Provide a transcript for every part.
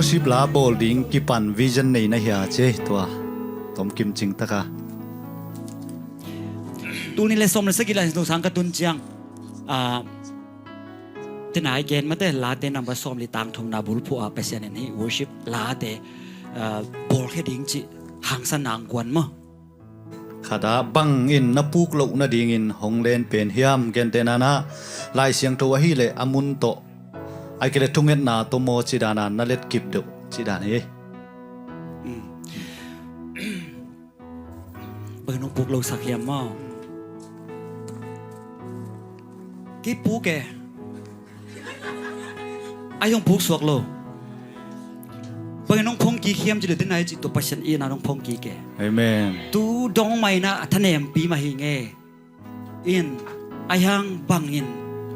worship la bolding ki pan vision nei na hiya che tua tom kim ching taka tu ni le som le sakila tu sang ka tun chiang te nai gen ma te la te number som li tang thum na bul phu a passion ni worship la te bol khe ding chi hang san nang kwan mo khada bang in na puk lo na ding in honglen pen hiam gen te na na lai siang to hi le amun to ai ke le thunget na to mo chi dana na let kip do chi dana e bang nong puk lo sak hiam mo ki puk ke ai yong puk suak lo bang nong phong ki khiam chi le tin ai chi to passion e na nong phong ki ke amen tu dong mai na thanem pi ma hi nge in ai hang bang in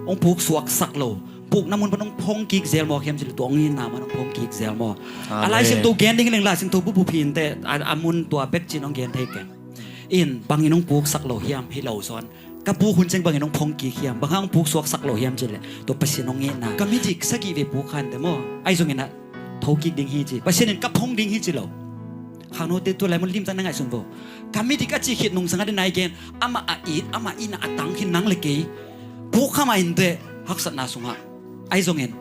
ong puk suak sak lo puk namun panong phong ki zel mo khiam chi le tong in na manong phong ki zel mo alai sim to gen ding leng la sim to bu phin te amun to pek chi nong gen the ke in bang in ong puk sak lo hiam hi lo son ka pu hun cheng bang in ong phong ki khiam bang hang puk suak sak lo hiam chi le to pasien ong nge na ka mi dik saki ve pu khan te mo ai zong ina thau ki ding hi chi pasien in ka phong ding hi chi lo hang no te to lai mun lim tan ngai sun bo kami di ka chi khit nung sanga de nai gen ama a it ama ina atang hin nang le ke pu khama in de hak sat na sunga ai zong en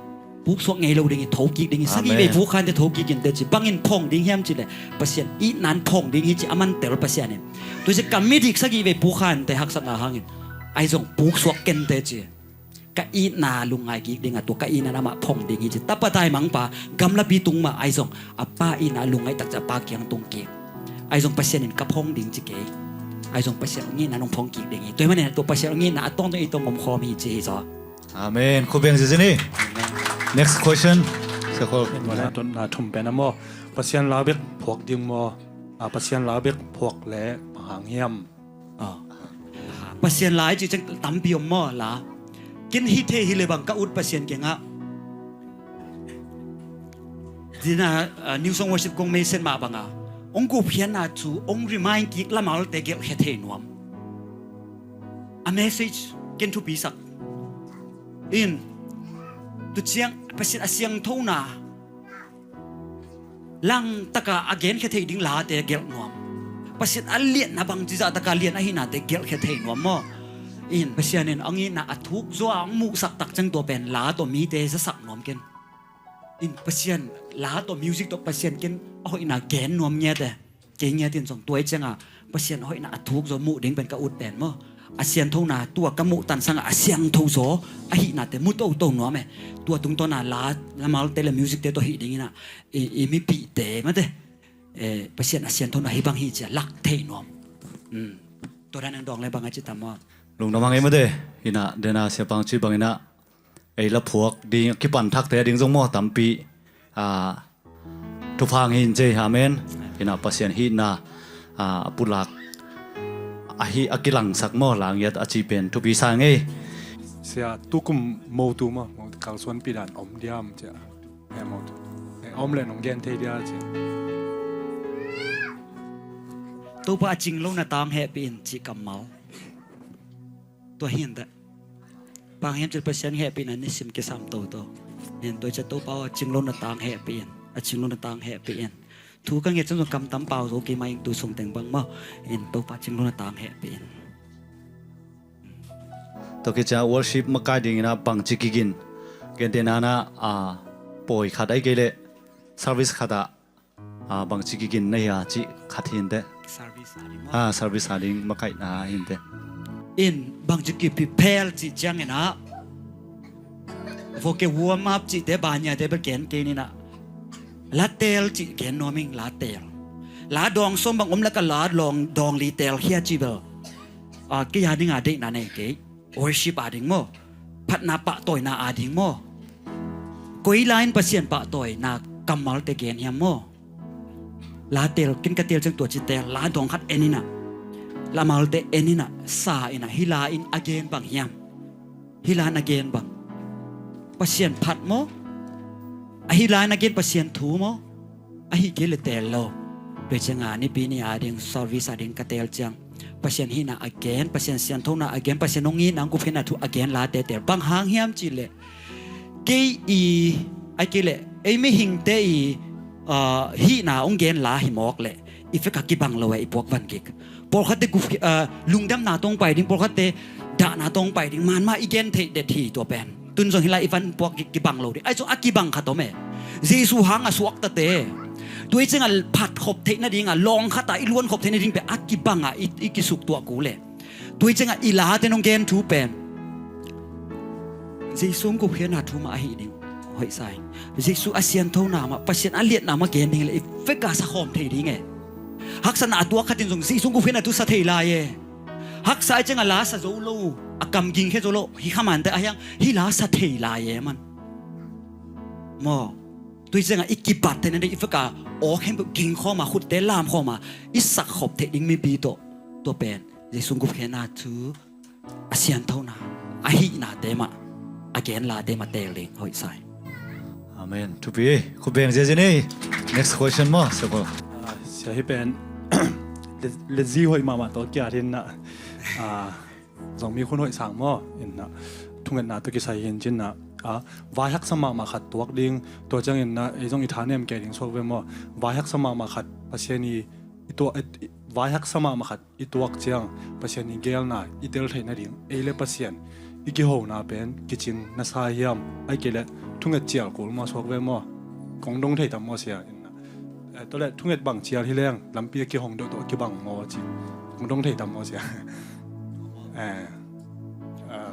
pu suak ngai lo ding i thau ki ding i sagi ve pu khan te thau ki gen te chi bangin phong ding hiam chi le pasien i nan phong ding hi chi aman tel pasien en to je kami di sagi ve pu khan te hak sat na hangin ai zong pu suak ken te chi ka i na lungai ki ding a to ka i na ma phong ding hi chi tapatai mang pa gamla pi tung ma ai zong apa i na lungai tak cha pa kyang tung ki ai zong pasien in ka phong ding chi ke ai zong pasien ngi na nong phong ki ding i toy man ne to pasien ngi na atong to i to ngom khom hi chi zo amen ko beng je ni next question se ko wala ton na thum pe na mo pasien la bek phok ding mo pasien la bek phok le hang hiam pasien lai chi chang tam pi mo la kin hi the hi le bang ka ut pasien ke nga dina new song worship kong me sen ma banga ong ku phian na chu ong remind ki la mal te gel he the nuam a message ken to be sak in tu chiang pasien asyang thona lang taka again he the ding la te gel nuam pasien alien na bang jiza taka lien a hi na te gel he the nuam mo in pasien in angi na athuk zo ang mu sak tak chang to pen la to mi te sa sak nuam ken in pasien la to music to pasien ken hoi na gen nuam nya te ke nya tin song toy changa pasien hoi na athuk zo mu ding pen ka ut pen mo asian thau na tua ka mu tan sang asyang thau zo a hi na te mu to to nuam me tua tung to na la mal te le music te to hi ding na e mi pi te ma te pasien asian thau na hi bang hi cha lak the nuam to ran dong le bang a chi tam mo lung namang em de ina dena se pang chi bang ina ei la phuak ding ki pan thak te ding jong mo tampi thu phang hin je amen ina pasien hi na pulak ahi akilang sak mo lang yat achi pen thu bi sang ei sia tukum mo tu ma mo kal suan pi dan om diam cha e mo om le nong gen the dia cha to pa ching lo na tang he pin chi kamal to hin da pang hem chil pasien he pin an sim ke sam to hen to cha to pa ching lo na tang he pin a ching lo na tang he pin thu ka nge chang kam tam pau zo ke mai tu song teng bang ma en to pa ching lo na tang he pin to ke cha worship ma ka ding ina pang chi ki gin gen te na na poi khat ai ke le service khada bang chi ki gin na ya chi khathin de service service ading ma kai na hin de in bang chi ki prepare chi chang ena vo ke warm up chi de ba nya de ba ken ke ni na la tel chi ken no ming la tel la dong som bang om la ka la long dong li tel hia chi bel ke ya ding a de na ne ke worship a ding mo phat na pa toy na a ding mo koi line pasien pa toy na kamal te gen hiam mo la tel kin ka tel chang to chi tel la dong khat enina la mal te enina sa ina hila in again bang hiam hila again bang pasien phat mo a hila again pasien thu mo a hi ke le tel lo pe changa ni pi ni ading service ading ka tel chang pasien hina again pasien sian thona again pasien nongi nang ku phena thu again la te tel bang hang hiam chi le ke i ไอ้กิเลไอ้ไม่หิงเตอีฮีนาองเกนลาหิมอกเลยอีเฟกกิบังเลยไอ้พวกวันกิกพอเขาเตกูลุงดำนาตรงไปดิ้งพอเขาเตด่านาตรงไปดิ้งมันมาอีเกนเทเดทีตัวเป็นตุนส่งฮิลาอีฟันพวกกิบังเราดิไอ้ส่งกิบังขัดตัวแม่เยซูหังสวกตะเตตัวจึงผัดขบเทนดิ้งลองขัดตาอีล้วนขบเทนดิ้งไปกิบังอีกิสุกตัวกูเลยตัวจึงอีลาเตนองเกนทูเป็นเยซูกูเพียนาทูมาหิดิ้งหอยใส่เยซูอาเซียนเท่านามาปัสเซียนอาเลียนนามาเกนดิ้งเลยเฟกาสะขอมเทดิ้งไงฮักษณะตัวขัดจริงส่งเยซูกูเพียนาทูสะเทลายฮักษายจึงลาสะโจโลกำกิงแค่โจโลฮิขามันแต่อายังฮิลาสะเทลายมันมอตัวจึงอีกิบัตเทนันได้อีเฟกาโอ้เข้มกิงข้อมาขุดเตลามข้อมาอิสักขบเทดิ้งไม่บีตัวเป็นเยซูกูเพียนาทูอาเซียนเท่านาอาหินาเตมาอาเกนลาเตมาเตลิงหอยใส่ Amen. To be. Ku beng je ni. Next question mo. Seko. เสียให้เป็นเลซี่หอยมาตัวเกียร์ที่น่ะสองมีคนหอยสั่งมั่วเห็นนะทุ่งเงินน่ะตัวกิใส่เห็นจินนะวายฮักสมาขัดตัวดิ้งตัวจังเห็นนะไอ้ตรงอีฐานเนี่ยมันแก่ดิ้งสวกเวมั่ววายฮักสมาขัดปัจเจนีตัววายฮักสมาขัดอีตัวเจียงปัจเจนีเกลน่ะอีเดลไทยน่ะดิ้งเอเลปัจเจนอีกิโหน่ะเป็นกิจินน่ะสายยามไอ้เกลทุ่งเงินเจียกูมาสวกเวมั่วกงดงไทยทำมั่วเสียตัวแรกทุ่งเอ็ดบังเชียร์ที่แรงลำเปียกี่ห้องตัวกี่บังมอจีคงต้องเทตามมอเสีย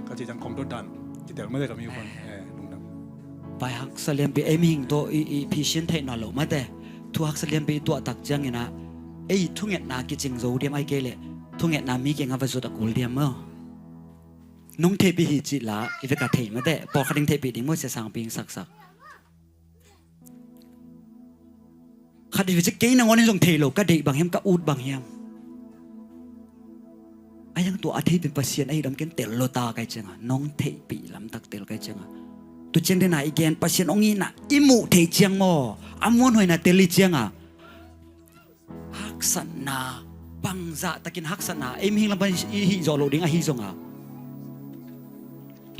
ก็จีจังคงโดดดันกี่เดี๋ยวไม่ได้กับมีคนลุงดำ ไปฮักเสลียมไปเอมิงตัวอีพิชินเทนอลมาแต่ทุกฮักเสลียมไปตัวตักจังเงนะไอ้ทุ่งเอ็ดนากิจิงโจเดียมไอเกลทุ่งเอ็ดนามีเก่งอวสุดกุลเดียมเมื่อน้องเทปีหิจิละอีเวกาเทมาแต่พอคัดิงเทปีดิ้งมั่วเสียสังปิงสักขัดวิจิเกย์นังวันนี้ส่งเทโลก็เด็กบางเฮียมก็อูดบางเฮียมไอ้ยังตัวอาทิตย์เป็นปัสเซียนไอ้ดำเกนเตลโลตาไกจังอ่ะน้องเทปีลำตักเตลไกจังอ่ะตัวเจนเดน่าอีเกนปัสเซียนองงี้น่ะอิมูเทเจียงมออามวนหอยน่ะเตลิเจียงอ่ะฮักษณาบังจะตะกินฮักษณาเอ็มฮิงลำบันอีฮิจอโลดิ้งอ่ะฮิจงอ่ะ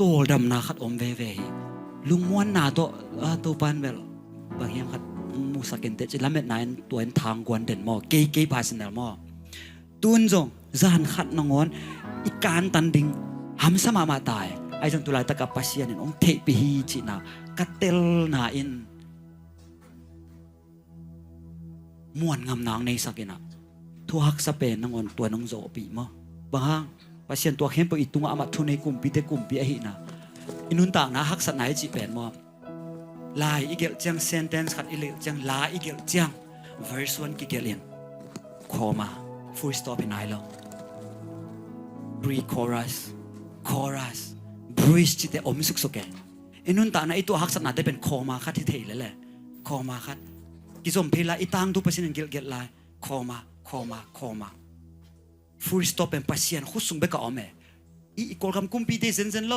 ตัวดำนาขัดอมเวลุงม้วนนาตัวปันเวลบางเฮียมขัดมูสักเนเตจิลาเม็ดนายตัวเอ็นทางกวนเด่นมอเกย์พาสเนลมอตุนจงจานขัดนงอนอีการตันดิงหำสมามาตายไอจงตุลายตะกับปัสเซียนองเทปีฮีจินากัตเตลนาอินม้วนงามนางในสักนะทัวฮักสเปนนงอนตัวน้องโจปีมอบางปัสเซียนตัวเข้มไปอีตุงอามาทุนในกลุ่มปีเตกลุ่มปีไอหินะอินุนต่างนะฮักสันไหนจีเป็นมอลายอีเกลจัง sentence ขัดอีเกลจังลาอีเกลจัง verse 1กิเกลินคอมา full stop เป็นไหนแล้ว pre chorus chorus bridge จิตเตอมสุกสุกแกอินุนตานะไอตัวฮักษณะได้เป็นคอมาคัดที่เทเลยแหละคอมาคัดกิจสมเพลาอีตังทุกปัสเซียนเกลลายคอมา full stop เป็นปัสเซียนขุดสูงไปกับอเมอีกอลคำกุมปีเตเซนเซนโล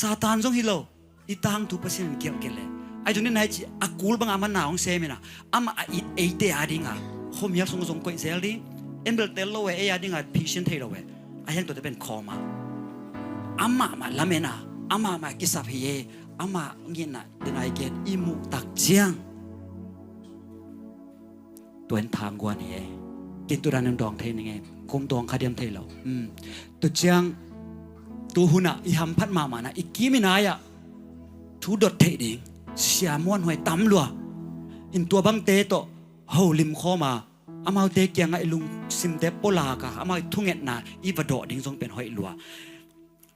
ซาตานจงฮิโลอีตางทุกสิ่งเกี่ยวกันเลยไอ้ตรงนี้นายจีอากูลบางอามันหนาวเซมินะอามาไอเตอาดิงอ่ะเขามีอะไรส่งก็อิสราเอลเอ็นเบลเตลโลเวอาดิงอ่ะพิชินเทโลเวไอ้ยังตัวจะเป็นคอมาอามาลาเมนะอามากิสับเฮอามาเงินน่ะเดนายเกนอิมูตักเจียงตัวเอ็นทางกว่านี่กินตัวรันดองเทนยังไงคมดองคาเดียมเทโลตัวเจียงตัวหุ่นอ่ะอีฮัมพัดมานะอีกีมินายอ่ะทุดดเทดิงเสียม้วนหอยตั้มลัวอินตัวบังเตโตเฮาลิมข้อมาอามาเตเกียงไอลุงซิมเตปโปลากะอามาทุ่งเอ็ดนาอีวดอดิ้งทรงเป็นหอยลัว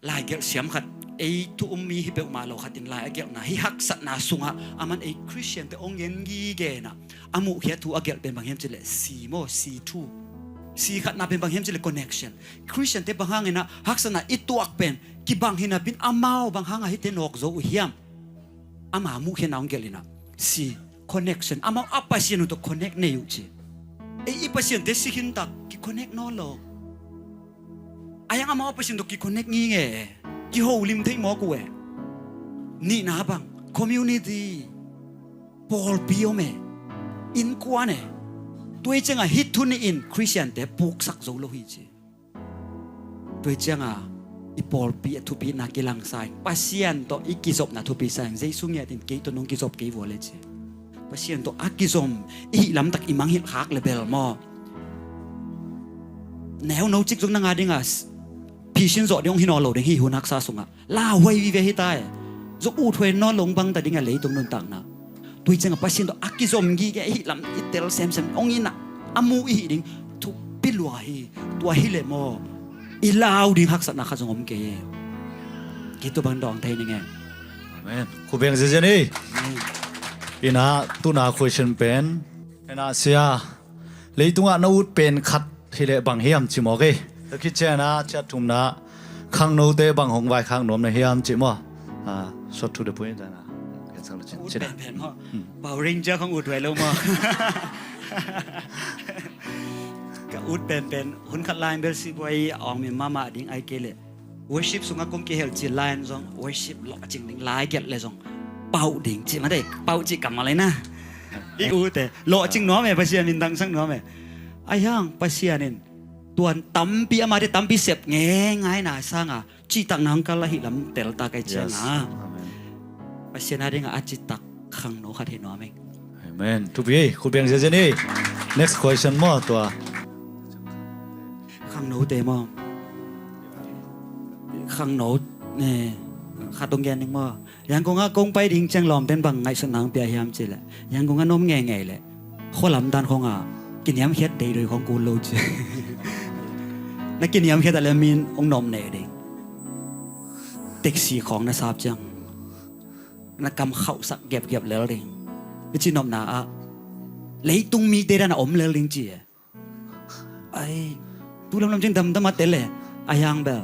ลายเกลเสียมขัดไอทุมมีฮิเปอมาเราขัดดินลายเกลนาฮิฮักสัตนาสุงะอามันไอคริสเตียนเตองเงินกีเกนะอามุเฮียทูอาเกลเป็นบางเฮมจิเลซีโมซีทูซีขัดนาเป็นบางเฮมจิเลคอนเนคชั่นคริสเตียนเตบางฮังเงนะฮักษณะอิตัวเป็นกิบางเฮนะเป็นอามาบางฮังฮิเตนอกโซอุเฮียมอามามุเฮนองเกลินะซีคอนเนคชั่นอามาอัปปัสเซียนุตคอนเนคเนยุจีไอปัสเซียนเตสิหินตักกิคอนเนคนอโลอายังอามาอัปปัสเซียนตุกิคอนเนคงี้เงกิโฮลิมเทมอกูเอนี่นะบังคอมมูนิตี้พอลปิโอเมอินกวนเอตัวเจ้าฮิตทุนอินคริสเตียนเตปุกสักโซโลฮิจีตัวเจ้า i pol pi thu pi na ki lang sai pasien to ikizop na thu pi sang jesu nge tin ke to nong kizop ke vo le che pasien to akizom i lam tak i mang hil khak level mo neo no chik jong na nga dinga pi shin zo ding hin lo ding hi hunak sa sunga la wai vi ve hi tai zo u thwe no long bang ta dinga le tung nun tak na tui chang pasien to akizom gi ke hi lam i tel sem sem ong ina amu i ding thu pi lua hi tua hi le mo ilaw ding hak sa na kha jong om ke to bang dong thai ni nge amen khu beng je je ni ina tu na question pen ina sia leitunga na ut pen khat hile bang hiam chi mo ge ta ki chena chat thum na khang no te bang hong vai khang nom na hiam chi mo short to the point na kan sang chin อุด chin แผ่นๆmo เป่าริงเจ้าของอุดไว้แล้วmo ก็อุดเป็นหุ่นขัดลายเบลสิไว้ออกมีมาดิ้งไอเกล worship สุงกงเกเฮลจีไลน์ซอง worship หลอกจริงดิ้งไลน์เกลเลยซองเป่าดิ้งจีมาได้เป่าจีกลับมาเลยนะอีอูแต่หลอกจริงน้อแม่ภาษามินดังสังน้อแม่ไอ้ย่างภาษาเนี่ยตัวตั้มปีมาได้ตั้มปีเสียบแง่ง่ายน่าสร้างจีตังนังกันละหิลำเตลตาไกเจงภาษาเนี่ยดิ้งอาจิตักขังโนขัดเห็นน้อแม่ amen tu bi khu beng je je ni next question mo to ขังโนเตมอขังโนเนี่ยขาตรงแกนนึงมอยังคงกงไปดิ้งจังลอมเต้นบังไงสนางเปียยามจิแหละยังคงนมแง่แง่แหละข้อลำดันคงกินยำเฮ็ดได้โดยของกูโลจินักกินยำเฮ็ดอะไรมีนองนมเน่เด้งเต็กสีของนะทราบจังนักกำเข้าสักเก็บแล้วเด้งวิจินอมนาเลยตุงมีเดรันอมแล้วเด้งจีไอ้ตูลำจึงดำมาเตะเลยอายังแบบ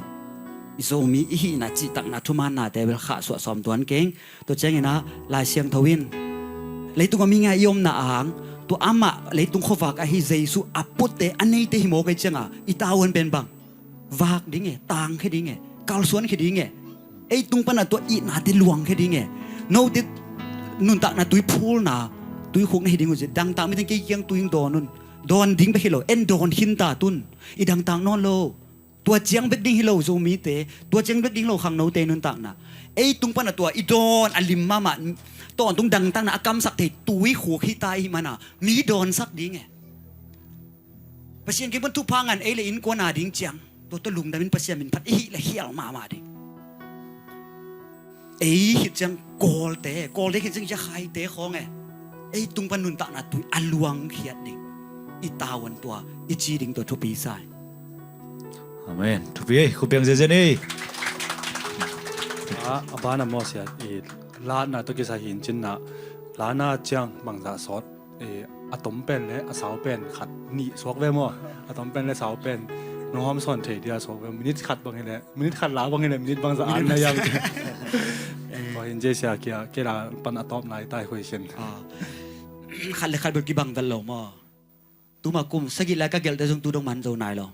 อิโซมีอีน่ะจีตักน่ะทุมาน่ะแต่เวลาข้าสวดสอมตัวนั้นเก่งตัวเจ้งนะลายเสียงทวินเลยตุงมีไงยมน่ะอ่างตัวอามาเลยตุงขวากไอ้เจสุอปุตเตอันนี้เตหิโมกันจังอีตาวันเป็นบังวากดิ้งไงตางแค่ดิ้งไงกาลสวนแค่ดิ้งไงไอ้ตุงปนัดตัวอีน่ะที่หลวงแค่ดิ้งไงโน้ตนุนตักน่ะตุยพูลน่ะตุยคงให้ดิ้งว่าจะดังตางไม่ต้องเกี่ยงตุยโดนนุนโดนดิ้งไปให้เราเอ็นโดนหินตาตุนอีดังตางนอนโลตัวเจียงเบ็ดดิ้งให้เราโซมีเตตัวเจียงเบ็ดดิ้งเราขังโนเตนุนตักน่ะไอ้ตุงปนัดตัวอีโดนอลิมมาตอนตุงดังตั้งน่ะกำสักเตตุยขู่ขี้ตายมันน่ะมีโดนสักดิ้งไงภาษาอังกฤษมันทุพังอันเอเลอินกว่านาดิ้งเจียงตัวตะลุงแต่เป็นภาษาอังกฤษพัดอีละเฮียลมาดิไอ้หิจังโกลเตหิจังจะใครเตของไงไอ้ตุงปนุนตักน่ะตุยอลวงเขียดดิ้งอีตาวันตัวอีจีดิ้งตัวทุปีใส่ amen tu bi khu beng je je ni abana mo sia la na to ki sa hin chin na la na chang bang za sot atom pen le asaw pen khat ni sok ve mo atom pen le saw pen no hom son the dia sok ve minute khat bang hele minute khat la bang hele minute bang za an na yang ko hin je sia kya ke la pan atom nai tai khoi chen ขัดเลยขัดเบิกกี่บังตลอดมั้งตัวมากุมสกิลแล้วก็เกลแต่จงตัวดงมันโจนายหรอ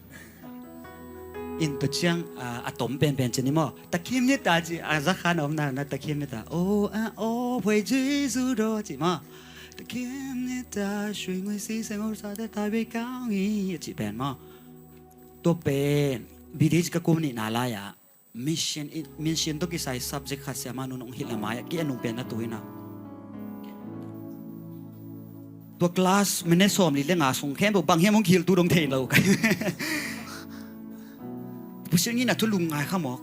อินตัวเชียงอะตอมเป็นเจนี่มั้งตะคิมนี่ตาจีสักขานอมนานะตะคิมนี่ตาโอ้พระเยซูโดจีมั้งตะคิมนี่ตาช่วยมือสีแสงอุตสาหะตายไปก้าวงี้จีเป็นมั้งตัวเป็นบิดาจิกกุมนี่นาลายะมิชชั่นตัวกี่ใส่ subject ขัดเสียมานุนองหิลามายะกี่อนุเป็นนะตัวน่ะตัวคลาสมันเนี่ยสอมลิเรื่องอาสงแค่บอกบางแห่งมองคิลตัวดงเทนเรากันผู้เชี่ยวนี่นะทุลุงไงข้ามอก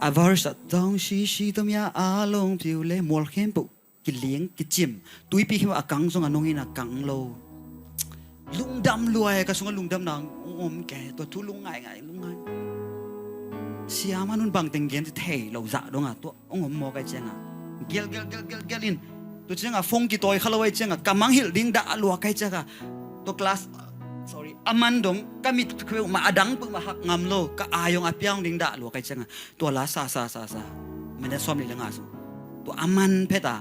อาวาร์สัตดองชีตัวมีอารมณ์ผิวเล่มัวเข้มปุกิเลี้ยงกิจิมตุยปีเขาอากังสงอันนงนี่นะกังโลลุงดำรวยกับสงอันลุงดำนางอมแก่ตัวทุลุงไงลุงไงเสียมานุนบางเต็งเกนจะเทเราจะดงอ่ะตัวองมอกไอเจงอ่ะเกลลินตัวเจ้าฟงกี่ตัวเขาเลยเจ้ากำมังหิลดิ้งด่าลัวใครเจ้าตัวคลาส sorry อามันดงก็มีคือมาดังปุ๊บมาหักงำโลก็อายองอาเปียงดิ้งด่าลัวใครเจ้าตัวลาซาไม่ได้ซ้อมในเรื่องอาสุตัวอามันเพตา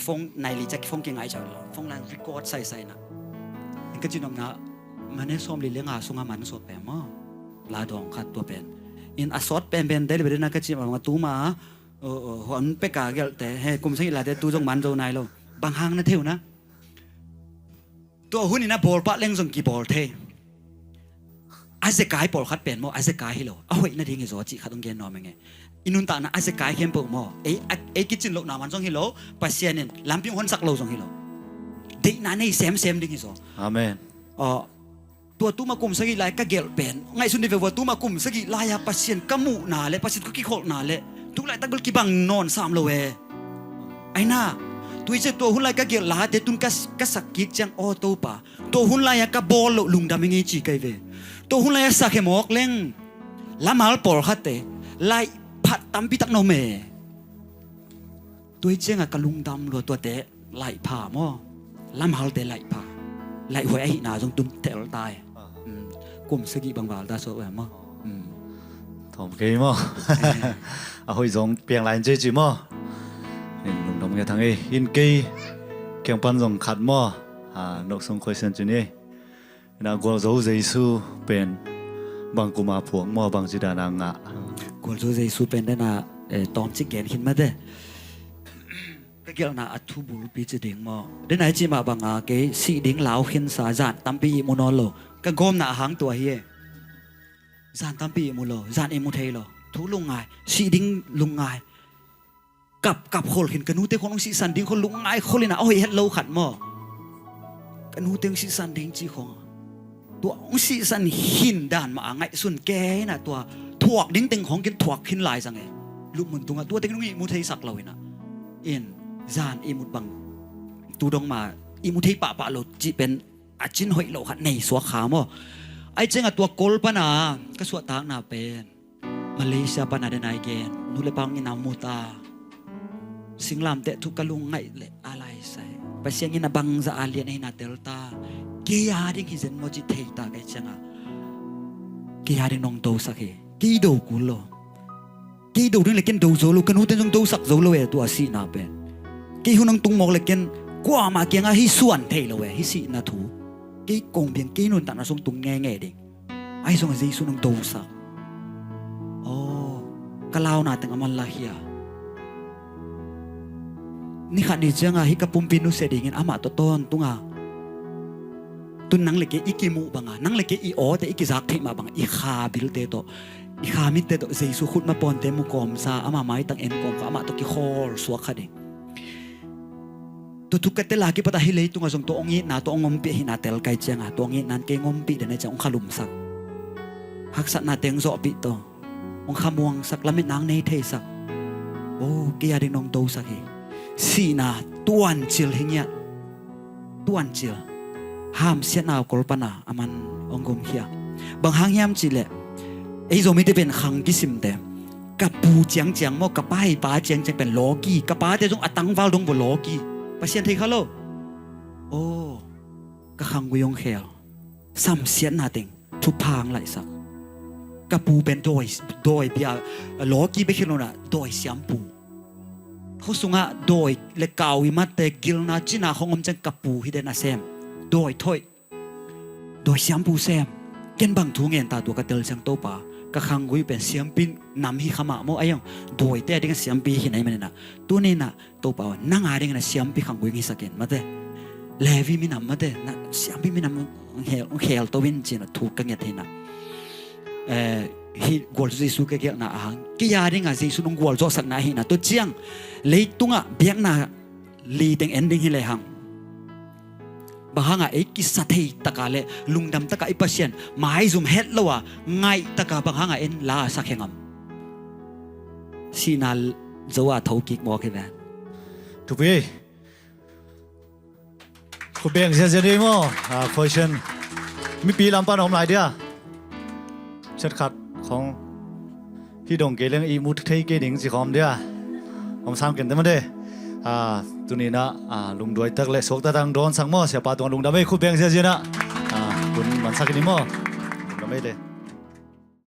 ฟงในลิจักฟงเก่งไงเจ้าฟงแรงรีคอร์ดใส่นะนี่ก็จีนอมนะมันได้ซ้อมในเรื่องอาสุงอามันสดแปมอ่ะลาดองขัดตัวเป็นอินอาสดเป็นได้เลยนะก็จีนมาตู้มาหัวมันไปกาเกลแต่ให้กุมสังเกตละแต่ตู้จงมันโจนายเราบางห้างนะเที่ยวนะตัวหุ่นนี่นะบอลปะเล่งส่งกี่บอลเทอ อาเซกายปอลคัดเป็นมออาเซกายให้เราเอาไว้นาทีงี้สอจิขัดตรงเกณฑ์นอนมั้งไงอินุนตานะอาเซกายเข้มปอมอไอ้กิจจินโลนามันส่งให้เราปัสเซียนลำพิงคนสักเราส่งให้เราเด็กนั้นไอ้เซมดิ้งงี้สอ อาเมน ตัวตู้มากุมสกิลายก็เกลเป็นไงสุดที่เวตัวตู้มากุมสกิลายปัสเซียนกมูนาเลยปัสเซียนก็กี่ขอนาเลยทุกหลายตั้งกกี่บังนอนสามโลเวไอ้น่าตัวเจ้าตัวหุ่นลายก็เกลลาเดตุนก็สักกิจจังออโต้ป่าตัวหุ่นลายก็บอลลุงดำยังไงจีกันเวตัวหุ่นลายสักเหมอกเล่งละมาลปอลฮัตเตลายผัดตำพิตักโนเมตัวเจ้าก็ลุงดำรัวตัวเตะลายผ่ามอละมาลเตะลายผ่าลายหัวไอ้หน้าจงตุ้มเตะตายกลุ่มสกีบางบาลตาโซ่แบบมั้งถมกี่มั้งเอาหอยจงเปลี่ยนลายเจจีมั้งเห็นลุงดำกันทั้งอินกี้เกี่ยงปันจงขัดมั้งนกสงคอยเซนจุนี่น่ากลัวจะเอาใจสู้เป็นบางกุมาพวงมั้งบางจิดานางะกลัวจะใจสู้เป็นได้น่ะตอมจิกแกนขึ้นมาเด้ก็เกี่ยวน่ะอัฐุบุรุปีจะดิ่งมั้งได้ไหนจีมาบางเกสีดิ่งเหลาขึ้นสาจานตั้มปีมุนอลโลก็กอมน่ะหางตัวเฮียจานตั้มปีมุนโลจานเอมุเทโลทุลุงไงสีดิ่งลุงไงกับคนเห็นกันนู้เตคนองสีสันดิ่งคนลุงไงคนเลยน่ะเอาเฮ็ดโลขัดมั้งกันนู้เตงสีสันดิ่งจีของตัวองสีสันหินด่านมาไงส่วนแกน่ะตัวถวกดิ่งเต็งของกินถวกขึ้นลายสังไงลูกเหมือนตัวตัวเต็งนู้อีมุเทสักเราเนาะเอ็นจานอีมุดบังตูดงมาอีมุเทปะเราจีเป็นอาจินหอยเราขัดในสวขามอ่ะไอ้เจ้าตัวกอลปนาก็สวดทางนาเป็นมาเลเซียปนาเดนายเกนนุเลปังอินามูตาสิงลามเตะทุกกะลุงไงเลยอะไรใส่ไปเสียงอินาบังจะอาเลียนให้นาเดลตาเกียร์ดิ้งฮิเซนโมจิเทตาไอ้เจ้าเกียร์ดิ้งนองโตสักเฮกีดูกุลโลกีดูดิ้งเล็กนดูโซลูกันหูเต็นจงดูสักโซโลเอตัวสีนาเป็นกีหูนังตุงมอกเล็กนกว่ามาเกียงฮิส่วนเทโลเอฮิสีนาทูกีกงเบียงกีนุนตันอาสงตุงแง่แง่ดิไอ้สงจีสุนังดูสักโอ้กะลาวนาตังอมันลาเฮียนี่ขันดิจังฮิกับปุ่มปินุเสดิงินอามาตต้นตุงตุนนังเล็กอีกิมูบังนังเล็กอีโอแต่อีกิจักเทมาบังอีขาบิลเตโตอีขามิเตโตเจสุขุดมาปอนเตมุกอมซาอามาไม้ตังเอ็นกอมก็อามาตกิคอลสวกขัดเองตัวทุกข์เตลากิปตาฮิเลตุงส่งตัวองค์นาตัวองค์ปีหินาเตลไกเจียงตัวองค์นั้นเกงอมปีเดนจะองค์ขลุมสักหักสัตนาเตงโซปิโตองค์ขมวงสักละเม็ดนางในเทสักโอ้เกียดินองโตสักเฮสีนาตวนจิลเฮียตวนจิลห้ามเสียนาวกอลปนาอามันองกมเฮียบางหางยามจิเลไอโซมิเตเป็นขังกิสิมเตกับปูเจียงเจียงมอกับป้ายป้าเจียงจะเป็นโลกีกับป้าจะต้องอัตังวาลดงบโลกีปะเซียนที่เขาโลโอ้กะขังวิยงเขียวซ้ำเสียนนาเต็งทุพางไหลสักกะปูเป็นโดยเบียโลกีไปคิดโน่ะโดยเสียมปูเขาสุงะโดยเล็กเก่าวิมัตเตกิลนาจินาของอมจังกะปูฮิเดนาเซมโดยถ้อยโดยเสียมปูเซมเก็นบังทูเงินตาตัวกะเตลจังโตปากะขังวิเป็นเสียมปินนำฮิขมาโมไอยังโดยแต่ดิ้งเสียมปีหินไหนมันน่ะตัวนี้น่ะตัวเปล่านั่งอะไรกันเสียมปีขังวิงิสักเก็นมาเด้เลวีมินำมาเด้น่ะเสียมปีมินำเฮลตัววินจีน่ะถูกกันยัดเห็นน่ะฮิกวลซีซูเกเกน่ะอ่างกิยาดิ้งซีซูนงกวลโจสักน่ะหิน่ะตัวเจียงเลยตุงอ่ะเบียงน่ะลีเต็งเอนดิ้งฮิเลยหังบางไอ้กิสัตย์ตะกาเลลุงดำตะกาไอ้ปัสเซียนมาให้ซุ่มเฮ็ดแล้วว่าไงตะกาบางเอ็นลาสักแห่งอ่ะสีนัลจะว่าทกิกมอกันนะทุกปีคุณเบียงเสียใจดีมั้งคอยเชนมีปีลำปานอมหลายเดียชัดขัดของพี่ดงเกลียงอีมุทเทเกดิงสิคอมเดียผมสามกันได้มาเด้ตัวนี้นะลุงด้วยตักเล็กสกตาตังโดนสังหม้อเสียปาตัวลุงดำไม่คุณเบียงเสียจีนะคุณมันสักนิดมั้งดำไม่เด้